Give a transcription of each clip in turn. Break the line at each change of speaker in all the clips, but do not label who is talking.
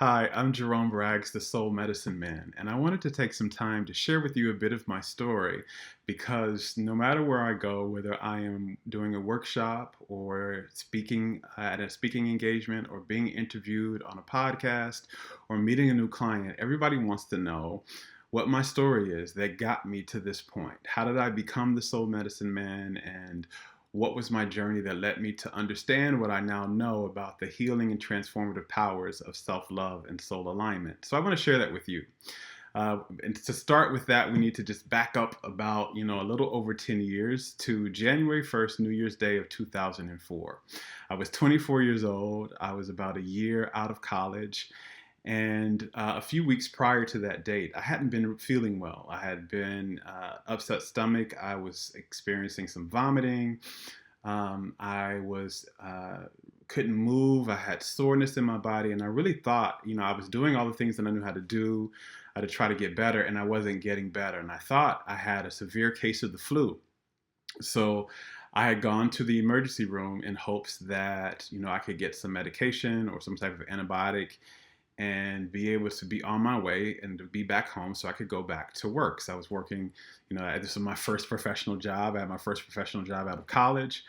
Hi, I'm Jerome Braggs, the Soul Medicine Man, and I wanted to take some time to share with you a bit of my story because no matter where I go, whether I am doing a workshop or speaking at a speaking engagement or being interviewed on a podcast or meeting a new client, everybody wants to know what my story is that got me to this point. How did I become the Soul Medicine Man, and what was my journey that led me to understand what I now know about the healing and transformative powers of self love and soul alignment? So I want to share that with you. And to start with that, we need to just back up about, a little over 10 years to January 1st, New Year's Day of 2004. I was 24 years old. I was about a year out of college. And a few weeks prior to that date, I hadn't been feeling well. I had been upset stomach. I was experiencing some vomiting. I was couldn't move. I had soreness in my body, and I really thought, I was doing all the things that I knew how to do to try to get better, and I wasn't getting better. And I thought I had a severe case of the flu. So I had gone to the emergency room in hopes that, I could get some medication or some type of antibiotic and be able to be on my way and to be back home so I could go back to work. So I was working, this was my first professional job. I had my first professional job out of college.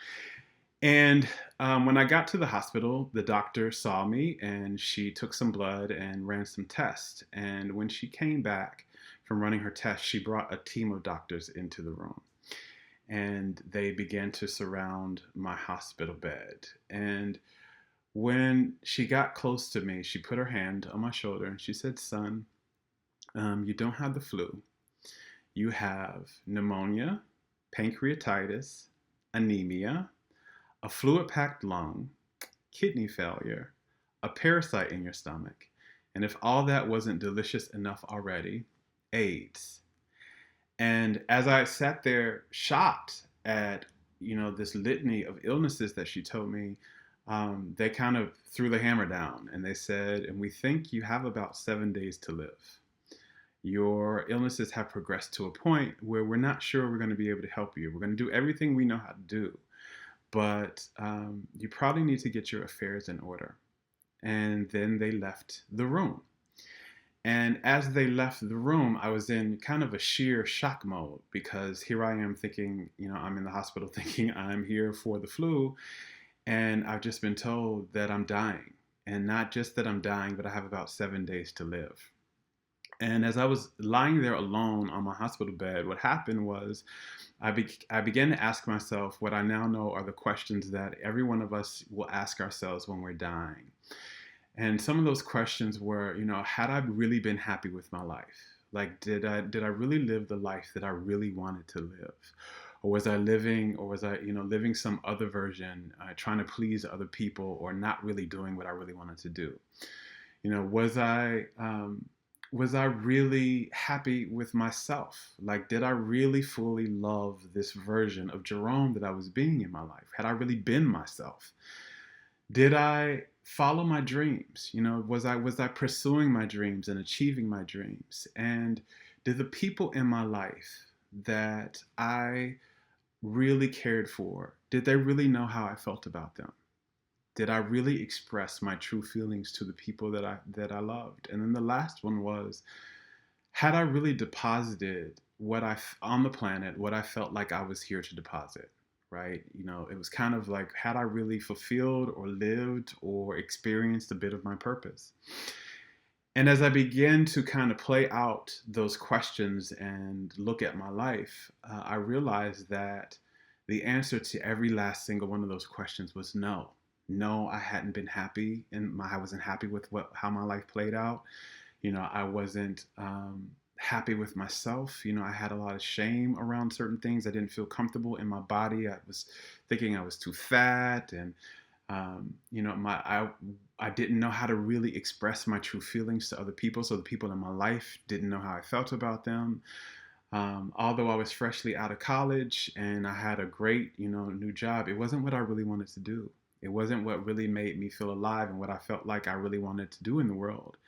And when I got to the hospital, the doctor saw me and she took some blood and ran some tests. And when she came back from running her tests, she brought a team of doctors into the room. And they began to surround my hospital bed. And when she got close to me, she put her hand on my shoulder and she said, "Son, you don't have the flu. You have pneumonia, pancreatitis, anemia, a fluid packed lung, kidney failure, a parasite in your stomach, and if all that wasn't delicious enough already, AIDS." And as I sat there shocked at, this litany of illnesses that she told me, they kind of threw the hammer down and they said, "And we think you have about 7 days to live. Your illnesses have progressed to a point where we're not sure we're going to be able to help you. We're going to do everything we know how to do, but you probably need to get your affairs in order." And then they left the room. And as they left the room, I was in kind of a sheer shock mode because here I am thinking, I'm in the hospital thinking I'm here for the flu. And I've just been told that I'm dying. And not just that I'm dying, but I have about 7 days to live. And as I was lying there alone on my hospital bed, what happened was I began to ask myself what I now know are the questions that every one of us will ask ourselves when we're dying. And some of those questions were, had I really been happy with my life? Like, did I really live the life that I really wanted to live? Or was I living some other version, trying to please other people or not really doing what I really wanted to do? Was I really happy with myself? Like, did I really fully love this version of Jerome that I was being in my life? Had I really been myself? Did I follow my dreams? Was I pursuing my dreams and achieving my dreams? And did the people in my life that I really cared for, did they really know how I felt about them? Did I really express my true feelings to the people that I loved? And then the last one was, had I really deposited on the planet what I felt like I was here to deposit? Right? It was kind of like, had I really fulfilled or lived or experienced a bit of my purpose? And as I began to kind of play out those questions and look at my life, I realized that the answer to every last single one of those questions was no. No, I hadn't been happy, and I wasn't happy with how my life played out. I wasn't happy with myself. I had a lot of shame around certain things. I didn't feel comfortable in my body. I was thinking I was too fat, and I didn't know how to really express my true feelings to other people. So the people in my life didn't know how I felt about them. Although I was freshly out of college and I had a great, new job, it wasn't what I really wanted to do. It wasn't what really made me feel alive and what I felt like I really wanted to do in the world.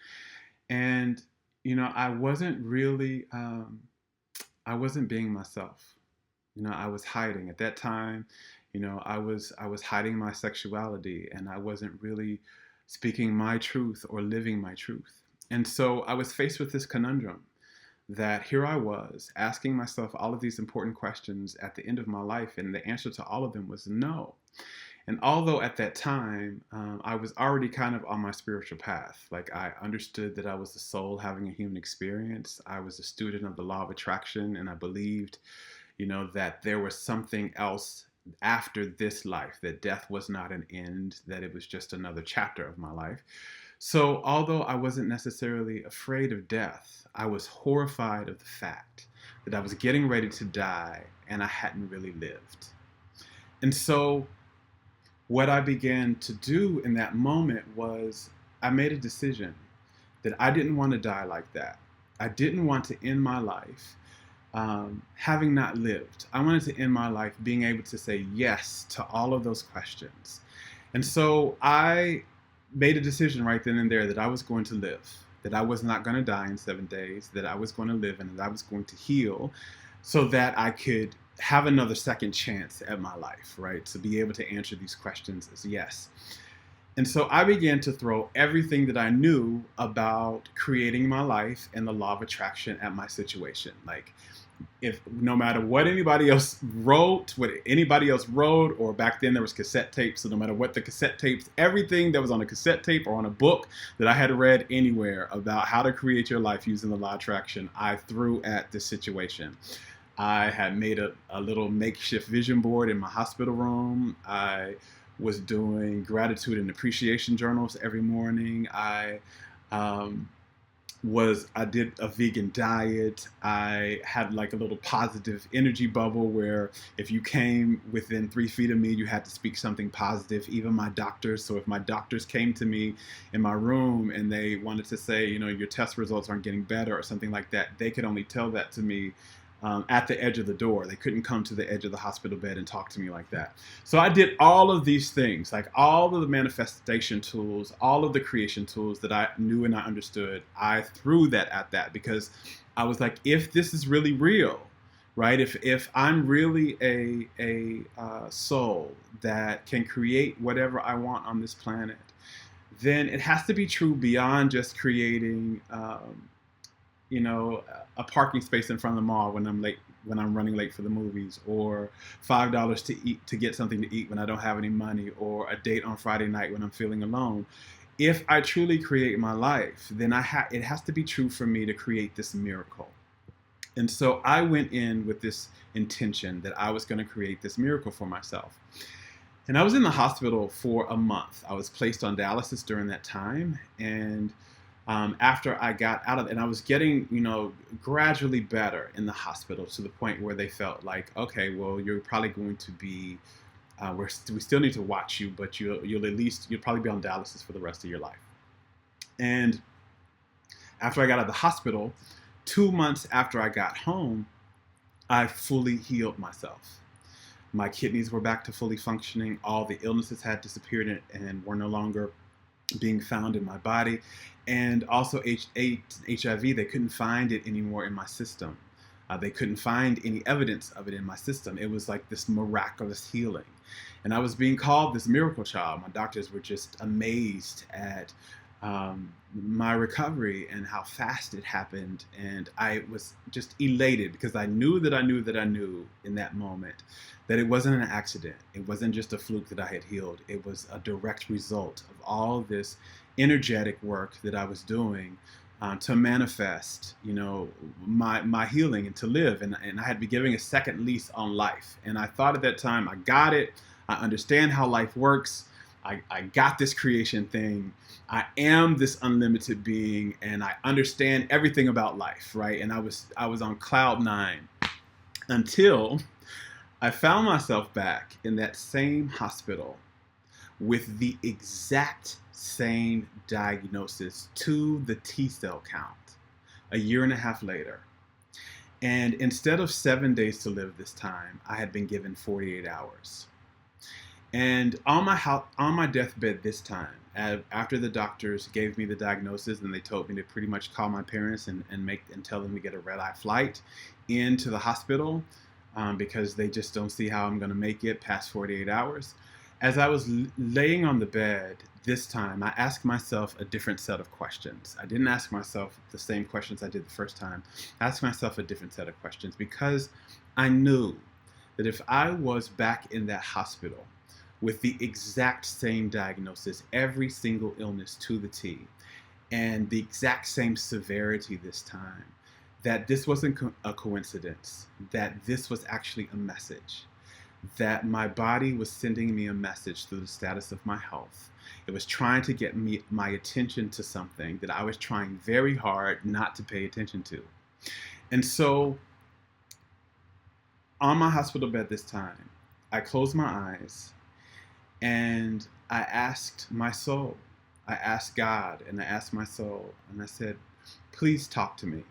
And, I wasn't really, I wasn't being myself. I was hiding at that time. I was hiding my sexuality, and I wasn't really speaking my truth or living my truth. And so I was faced with this conundrum that here I was asking myself all of these important questions at the end of my life, and the answer to all of them was no. And although at that time I was already kind of on my spiritual path, like I understood that I was the soul having a human experience, I was a student of the law of attraction, and I believed, that there was something else after this life, that death was not an end, that it was just another chapter of my life. So, although I wasn't necessarily afraid of death, I was horrified of the fact that I was getting ready to die and I hadn't really lived. And so, what I began to do in that moment was I made a decision that I didn't want to die like that. I didn't want to end my life having not lived. I wanted to end my life being able to say yes to all of those questions. And so I made a decision right then and there that I was going to live, that I was not going to die in 7 days, that I was going to live, and that I was going to heal so that I could have another second chance at my life, right? To be able to answer these questions is yes. And so I began to throw everything that I knew about creating my life and the law of attraction at my situation. Like, if no matter what anybody else wrote, or back then there was cassette tapes, so no matter what the cassette tapes, everything that was on a cassette tape or on a book that I had read anywhere about how to create your life using the law of attraction, I threw at this situation. I had made a little makeshift vision board in my hospital room. I was doing gratitude and appreciation journals every morning. I did a vegan diet. I had like a little positive energy bubble where if you came within 3 feet of me, you had to speak something positive, even my doctors. So if my doctors came to me in my room and they wanted to say, your test results aren't getting better or something like that, they could only tell that to me at the edge of the door. They couldn't come to the edge of the hospital bed and talk to me like that. So I did all of these things, like all of the manifestation tools, all of the creation tools that I knew and I understood. I threw that at that because I was like, if this is really real, right? If I'm really a soul that can create whatever I want on this planet, then it has to be true beyond just creating a parking space in front of the mall when I'm running late for the movies, or $5 to get something to eat when I don't have any money, or a date on Friday night when I'm feeling alone. If I truly create my life, then it has to be true for me to create this miracle. And so I went in with this intention that I was going to create this miracle for myself. And I was in the hospital for a month. I was placed on dialysis during that time, and after I got out of it, and I was getting, gradually better in the hospital to the point where they felt like, okay, well, you're probably going to be, we still need to watch you, but you'll probably be on dialysis for the rest of your life. And after I got out of the hospital, 2 months after I got home, I fully healed myself. My kidneys were back to fully functioning. All the illnesses had disappeared and were no longer being found in my body. And also HIV, they couldn't find it anymore in my system. They couldn't find any evidence of it in my system. It was like this miraculous healing. And I was being called this miracle child. My doctors were just amazed at my recovery and how fast it happened. And I was just elated because I knew that I knew that I knew in that moment that it wasn't an accident. It wasn't just a fluke that I had healed. It was a direct result of all this energetic work that I was doing to manifest, my healing and to live. And I had been giving a second lease on life. And I thought at that time, I got it. I understand how life works. I got this creation thing. I am this unlimited being, and I understand everything about life, right? And I was on cloud 9 until I found myself back in that same hospital with the exact same diagnosis to the T-cell count a year and a half later. And instead of 7 days to live this time, I had been given 48 hours. And on my deathbed this time, after the doctors gave me the diagnosis and they told me to pretty much call my parents and tell them to get a red-eye flight into the hospital because they just don't see how I'm going to make it past 48 hours. As I was laying on the bed, this time I asked myself a different set of questions. I didn't ask myself the same questions I did the first time. I asked myself a different set of questions because I knew that if I was back in that hospital with the exact same diagnosis, every single illness to the T, and the exact same severity this time, that this wasn't a coincidence, that this was actually a message, that my body was sending me a message through the status of my health. It was trying to get me my attention to something that I was trying very hard not to pay attention to. And so on my hospital bed this time, I closed my eyes and I asked my soul, I asked God and I asked my soul, and I said, please talk to me.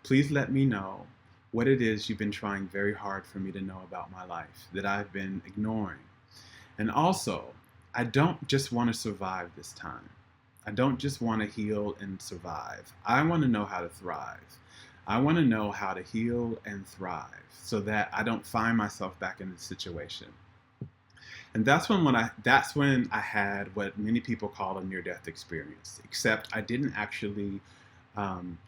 Please let me know what it is you've been trying very hard for me to know about my life that I've been ignoring. And also, I don't just want to survive this time. I don't just want to heal and survive. I want to know how to thrive. I want to know how to heal and thrive so that I don't find myself back in this situation. And that's when I had what many people call a near-death experience. Except I didn't actually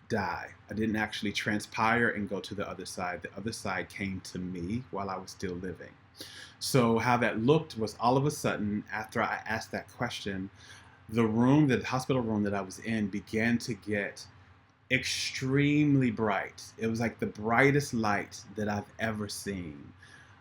die. I didn't actually transpire and go to the other side. The other side came to me while I was still living. So how that looked was all of a sudden, after I asked that question, the hospital room that I was in began to get extremely bright. It was like the brightest light that I've ever seen.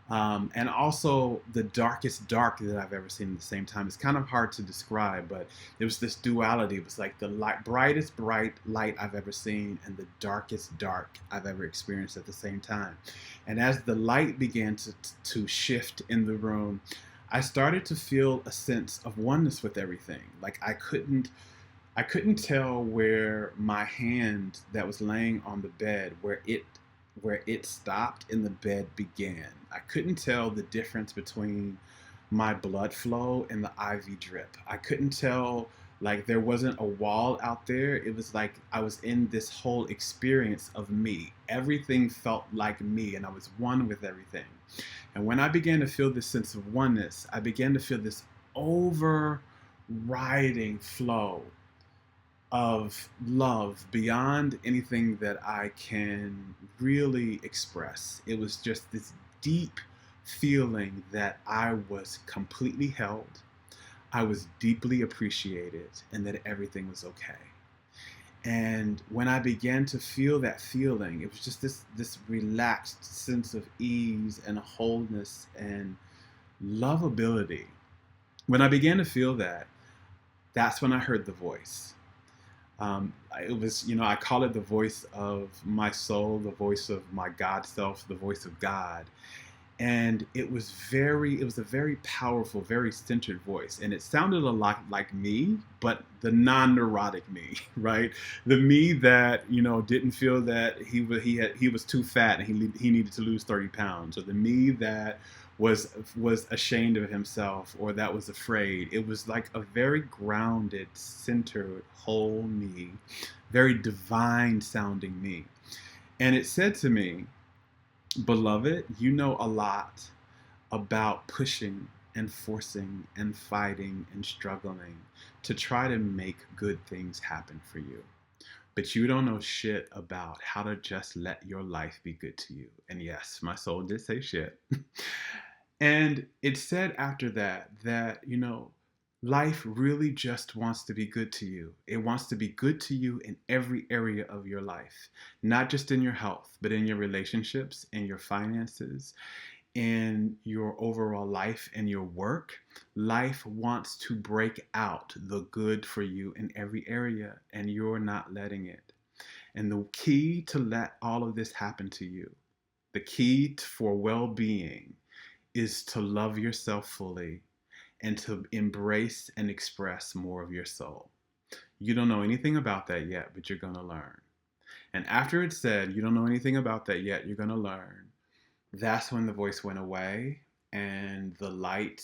And also the darkest dark that I've ever seen at the same time. It's kind of hard to describe, but it was this duality. It was like the brightest bright light I've ever seen and the darkest dark I've ever experienced at the same time. And as the light began to shift in the room, I started to feel a sense of oneness with everything. Like I couldn't tell where my hand that was laying on the bed, where it stopped and the bed began. I couldn't tell the difference between my blood flow and the IV drip. I couldn't tell, like, there wasn't a wall out there. It was like I was in this whole experience of me. Everything felt like me and I was one with everything. And when I began to feel this sense of oneness, I began to feel this overriding flow of love beyond anything that I can really express. It was just this deep feeling that I was completely held, I was deeply appreciated, and that everything was okay. And when I began to feel that feeling, it was just this relaxed sense of ease and wholeness and lovability. When I began to feel that, that's when I heard the voice. It was, I call it the voice of my soul, the voice of my God self, the voice of God. And it was a very powerful, very centered voice. And it sounded a lot like me, but the non-neurotic me, right? The me that, didn't feel that he was too fat and he needed to lose 30 pounds, or the me that was ashamed of himself or that was afraid. It was like a very grounded, centered, whole me, very divine sounding me. And it said to me, beloved, you know a lot about pushing and forcing and fighting and struggling to try to make good things happen for you. But you don't know shit about how to just let your life be good to you. And yes, my soul did say shit. And it said after that, life really just wants to be good to you. It wants to be good to you in every area of your life, not just in your health, but in your relationships, in your finances, in your overall life and your work. Life wants to break out the good for you in every area, and you're not letting it. And the key to let all of this happen to you, the key for well-being, is to love yourself fully and to embrace and express more of your soul. You don't know anything about that yet, but you're going to learn. And after it said, you don't know anything about that yet, you're going to learn, that's when the voice went away and the light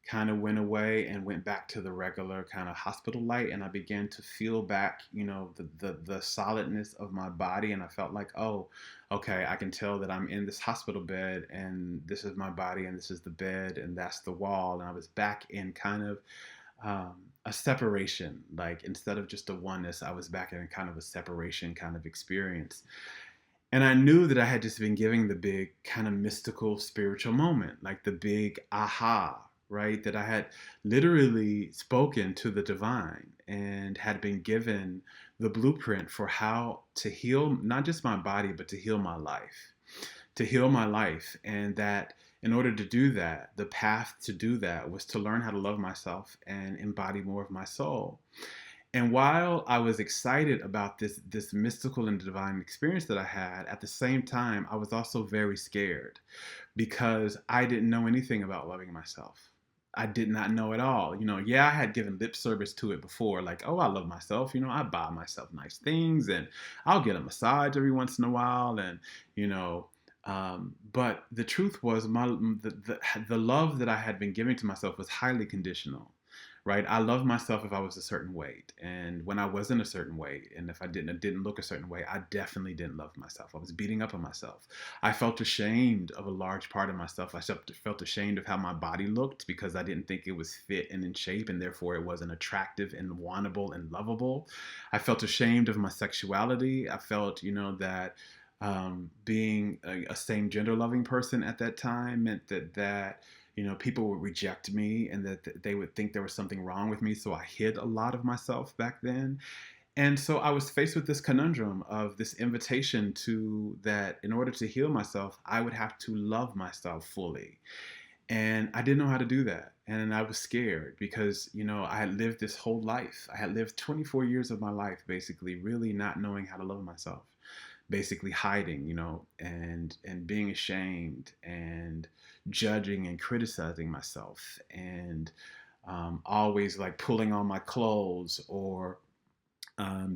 kind of went away and went back to the regular kind of hospital light. And I began to feel back, the solidness of my body. And I felt like, oh, okay, I can tell that I'm in this hospital bed and this is my body and this is the bed and that's the wall. And I was back in kind of a separation. Like instead of just a oneness, I was back in kind of a separation kind of experience. And I knew that I had just been giving the big kind of mystical spiritual moment, like the big aha, right? That I had literally spoken to the divine and had been given the blueprint for how to heal not just my body, but to heal my life. To heal my life. And that in order to do that, the path to do that was to learn how to love myself and embody more of my soul. And while I was excited about this mystical and divine experience that I had, at the same time, I was also very scared because I didn't know anything about loving myself. I did not know at all. Yeah, I had given lip service to it before, like, oh, I love myself. I buy myself nice things and I'll get a massage every once in a while. And, you know, but the truth was the love that I had been giving to myself was highly conditional, right? I loved myself if I was a certain weight, and when I wasn't a certain weight, and if I didn't look a certain way, I definitely didn't love myself. I was beating up on myself. I felt ashamed of a large part of myself. I felt ashamed of how my body looked because I didn't think it was fit and in shape, and therefore it wasn't attractive and wantable and lovable. I felt ashamed of my sexuality. I felt, that being a same gender loving person at that time meant that people would reject me and that they would think there was something wrong with me. So I hid a lot of myself back then. And so I was faced with this conundrum of this invitation to that in order to heal myself, I would have to love myself fully. And I didn't know how to do that. And I was scared because, I had lived this whole life. I had lived 24 years of my life basically really not knowing how to love myself, basically hiding, and being ashamed and judging and criticizing myself and always like pulling on my clothes or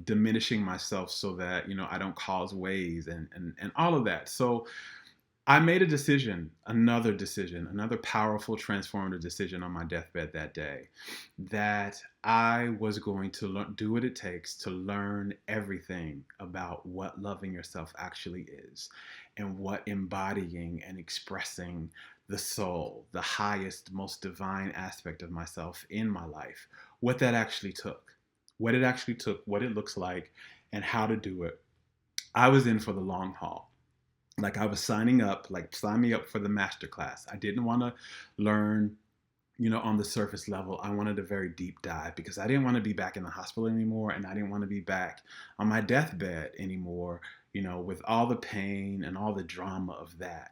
diminishing myself so that I don't cause waves and all of that. So I made a decision, another powerful, transformative decision on my deathbed that day that I was going to do what it takes to learn everything about what loving yourself actually is and what embodying and expressing the soul, the highest, most divine aspect of myself in my life, what that actually took, what it looks like, and how to do it. I was in for the long haul. Like I was signing up, like sign me up for the master class. I didn't want to learn, on the surface level. I wanted a very deep dive because I didn't want to be back in the hospital anymore, and I didn't want to be back on my deathbed anymore, with all the pain and all the drama of that.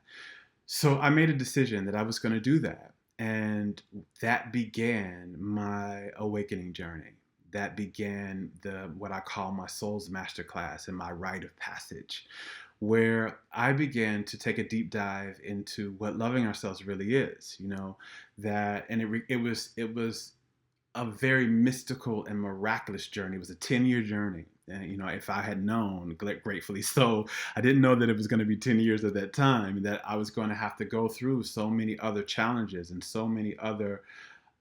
So I made a decision that I was going to do that. And that began my awakening journey. That began the what I call my soul's masterclass and my rite of passage, where I began to take a deep dive into what loving ourselves really is. That and it was a very mystical and miraculous journey. It was a 10-year journey. And, if I had known, gratefully so, I didn't know that it was going to be 10 years at that time, and that I was going to have to go through so many other challenges and so many other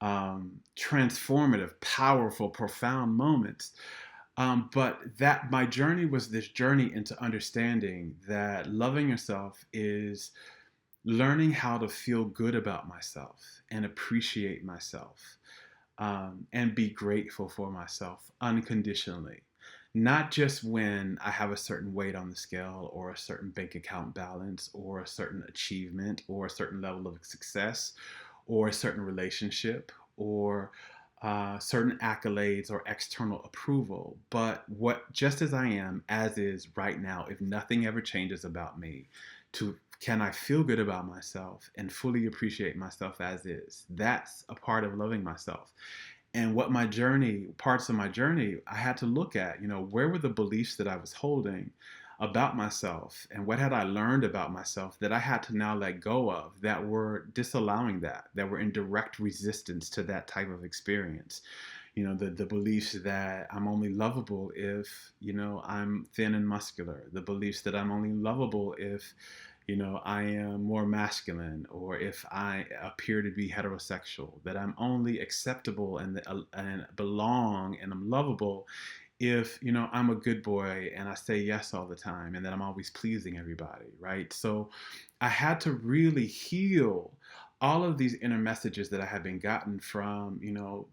transformative, powerful, profound moments. But that my journey was this journey into understanding that loving yourself is learning how to feel good about myself and appreciate myself, and be grateful for myself unconditionally. Not just when I have a certain weight on the scale or a certain bank account balance or a certain achievement or a certain level of success or a certain relationship or certain accolades or external approval, but what just as I am, as is right now, if nothing ever changes about me, to can I feel good about myself and fully appreciate myself as is? That's a part of loving myself. And what parts of my journey, I had to look at, where were the beliefs that I was holding about myself and what had I learned about myself that I had to now let go of that were disallowing that were in direct resistance to that type of experience. The beliefs that I'm only lovable if, I'm thin and muscular, the beliefs that I'm only lovable if, I am more masculine, or if I appear to be heterosexual, that I'm only acceptable and belong and I'm lovable if, I'm a good boy and I say yes all the time and that I'm always pleasing everybody, right? So I had to really heal all of these inner messages that I had been gotten from,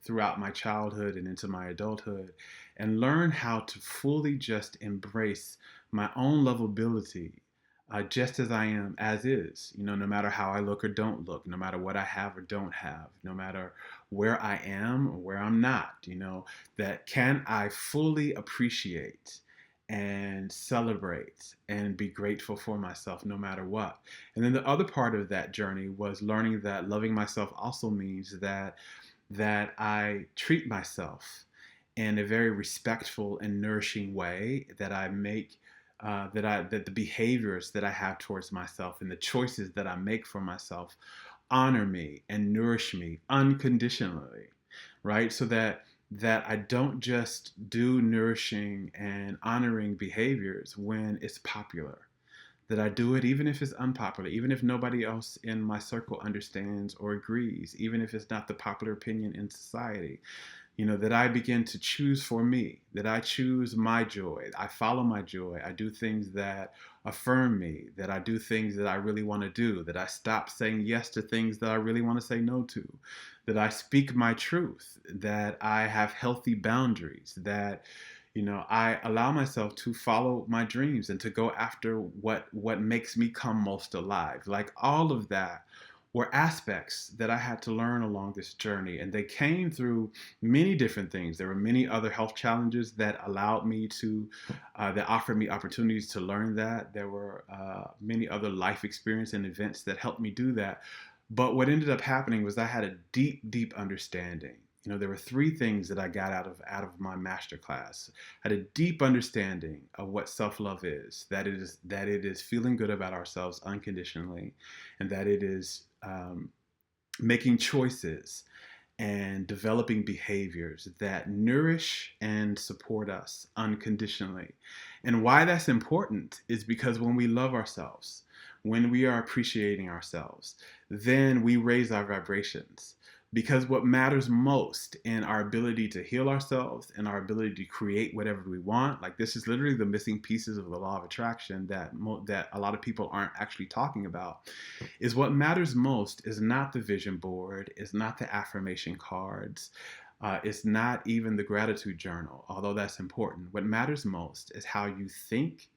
throughout my childhood and into my adulthood, and learn how to fully just embrace my own lovability, just as I am, as is, no matter how I look or don't look, no matter what I have or don't have, no matter where I am or where I'm not, that can I fully appreciate and celebrate and be grateful for myself no matter what. And then the other part of that journey was learning that loving myself also means that I treat myself in a very respectful and nourishing way, that I make that the behaviors that I have towards myself and the choices that I make for myself honor me and nourish me unconditionally, right? So that I don't just do nourishing and honoring behaviors when it's popular. That I do it even if it's unpopular, even if nobody else in my circle understands or agrees, even if it's not the popular opinion in society. That I begin to choose for me, that I choose my joy, I follow my joy, I do things that affirm me, that I do things that I really want to do, that I stop saying yes to things that I really want to say no to, that I speak my truth, that I have healthy boundaries, that I allow myself to follow my dreams and to go after what makes me come most alive. Like all of that were aspects that I had to learn along this journey. And they came through many different things. There were many other health challenges that allowed me that offered me opportunities to learn that. There were many other life experiences and events that helped me do that. But what ended up happening was I had a deep, deep understanding. There were three things that I got out of my master class. I had a deep understanding of what self-love is. That it is feeling good about ourselves unconditionally, and that it is making choices and developing behaviors that nourish and support us unconditionally. And why that's important is because when we love ourselves, when we are appreciating ourselves, then we raise our vibrations. Because what matters most in our ability to heal ourselves and our ability to create whatever we want, like this is literally the missing pieces of the law of attraction that a lot of people aren't actually talking about, is what matters most is not the vision board, is not the affirmation cards, it's not even the gratitude journal, although that's important. What matters most is how you think,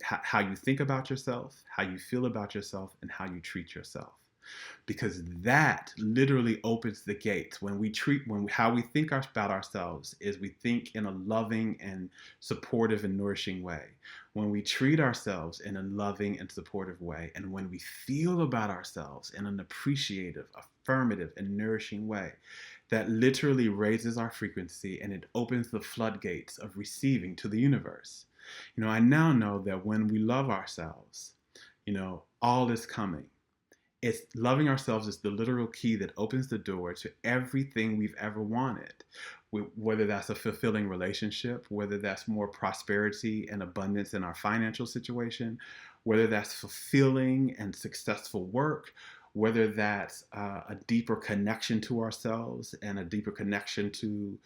how you think about yourself, how you feel about yourself, and how you treat yourself. Because that literally opens the gates. How we think about ourselves is we think in a loving and supportive and nourishing way. When we treat ourselves in a loving and supportive way, and when we feel about ourselves in an appreciative, affirmative, and nourishing way, that literally raises our frequency and it opens the floodgates of receiving to the universe. I now know that when we love ourselves, all is coming. It's loving ourselves is the literal key that opens the door to everything we've ever wanted. Whether that's a fulfilling relationship, whether that's more prosperity and abundance in our financial situation, whether that's fulfilling and successful work, whether that's a deeper connection to ourselves and a deeper connection to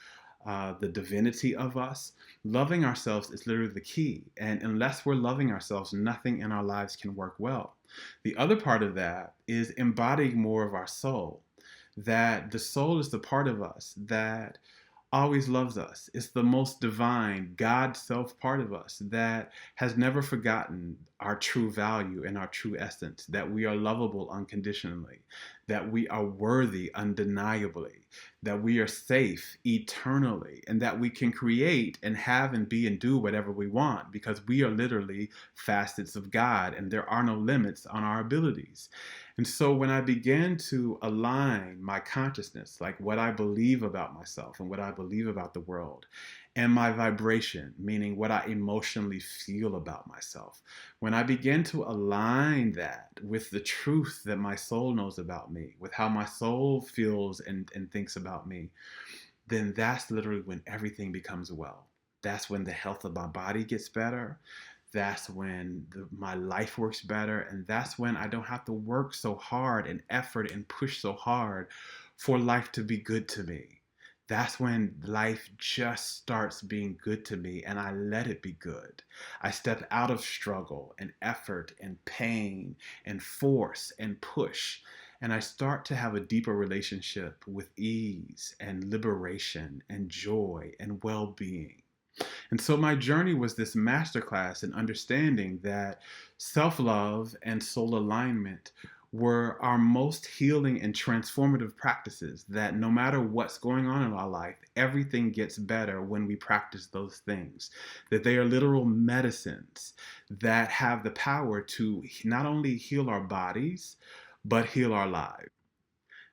the divinity of us. Loving ourselves is literally the key. And unless we're loving ourselves, nothing in our lives can work well. The other part of that is embodying more of our soul. That the soul is the part of us that always loves us. It's the most divine, God self part of us that has never forgotten our true value and our true essence, that we are lovable unconditionally, that we are worthy undeniably, that we are safe eternally, and that we can create and have and be and do whatever we want because we are literally facets of God and there are no limits on our abilities. And so when I began to align my consciousness, like what I believe about myself and what I believe about the world, and my vibration, meaning what I emotionally feel about myself, when I began to align that with the truth that my soul knows about me, with how my soul feels and thinks about me, then that's literally when everything becomes well. That's when the health of my body gets better. That's when my life works better. And that's when I don't have to work so hard and effort and push so hard for life to be good to me. That's when life just starts being good to me and I let it be good. I step out of struggle and effort and pain and force and push. And I start to have a deeper relationship with ease and liberation and joy and well being. And so my journey was this masterclass in understanding that self love and soul alignment were our most healing and transformative practices. That no matter what's going on in our life, everything gets better when we practice those things. That they are literal medicines that have the power to not only heal our bodies, but heal our lives.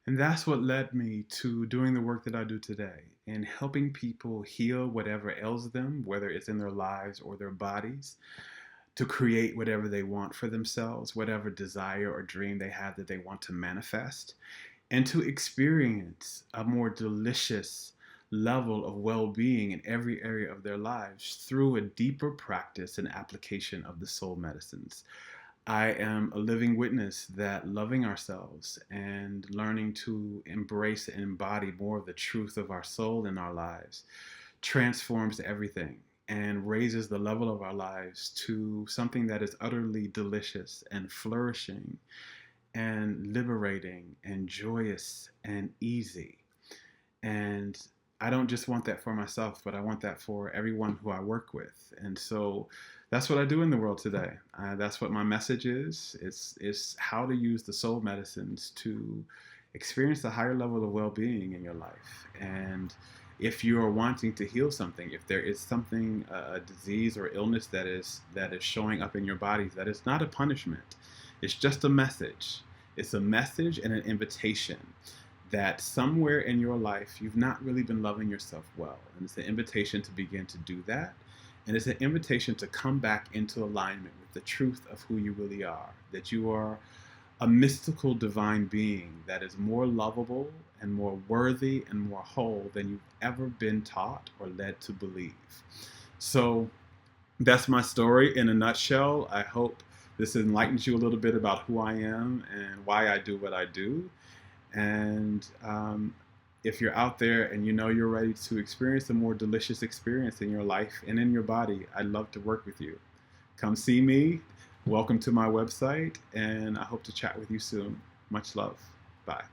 And that's what led me to doing the work that I do today and helping people heal whatever ails them, whether it's in their lives or their bodies, to create whatever they want for themselves, whatever desire or dream they have that they want to manifest, and to experience a more delicious level of well being in every area of their lives through a deeper practice and application of the soul medicines. I am a living witness that loving ourselves and learning to embrace and embody more of the truth of our soul in our lives transforms everything and raises the level of our lives to something that is utterly delicious and flourishing and liberating and joyous and easy. And I don't just want that for myself, but I want that for everyone who I work with. And so that's what I do in the world today. That's what my message is. It's how to use the soul medicines to experience a higher level of well-being in your life. And if you are wanting to heal something, if there is something, a disease or illness that is showing up in your body, that is not a punishment. It's just a message. It's a message and an invitation that somewhere in your life you've not really been loving yourself well. And it's an invitation to begin to do that. And it's an invitation to come back into alignment with the truth of who you really are, that you are a mystical divine being that is more lovable and more worthy and more whole than you've ever been taught or led to believe. So that's my story in a nutshell. I hope this enlightens you a little bit about who I am and why I do what I do. And if you're out there and you know you're ready to experience a more delicious experience in your life and in your body, I'd love to work with you. Come see me. Welcome to my website, and I hope to chat with you soon. Much love. Bye.